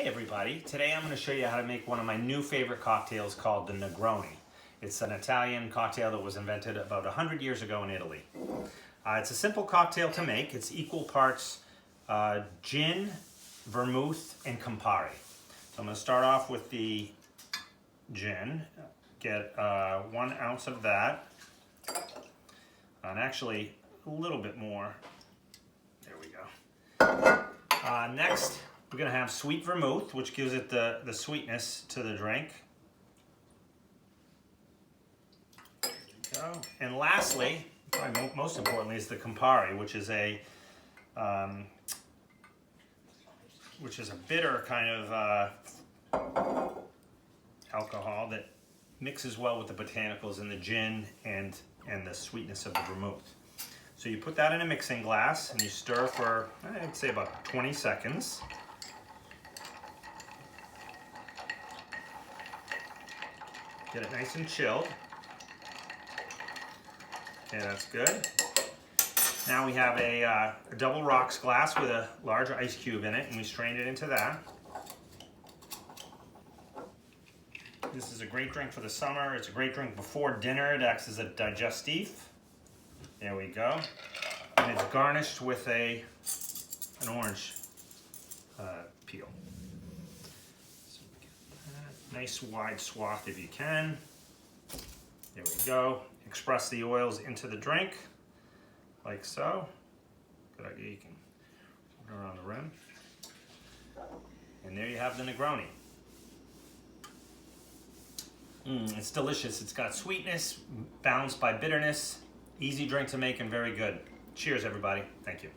Hey everybody, today I'm going to show you how to make one of my new favorite cocktails called the Negroni. It's an Italian cocktail that was invented about 100 years ago in Italy. It's a simple cocktail to make. It's equal parts gin, vermouth, and Campari. So I'm going to start off with the gin. Get 1 ounce of that, and actually a little bit more. There we go. Next, we're going to have sweet vermouth, which gives it the sweetness to the drink. There we go. And lastly, probably most importantly, is the Campari, which is a bitter kind of alcohol that mixes well with the botanicals in the gin and the sweetness of the vermouth. So you put that in a mixing glass and you stir for, I'd say, about 20 seconds. Get it nice and chilled. Okay, that's good. Now we have a double rocks glass with a large ice cube in it, and we strained it into that. This is a great drink for the summer. It's a great drink before dinner. It acts as a digestif. There we go. And it's garnished with an orange peel. So we get that. Nice wide swath if you can. There we go. Express the oils into the drink, like so. Good idea, you can put it around the rim. And there you have the Negroni. It's delicious. It's got sweetness, balanced by bitterness. Easy drink to make and very good. Cheers, everybody. Thank you.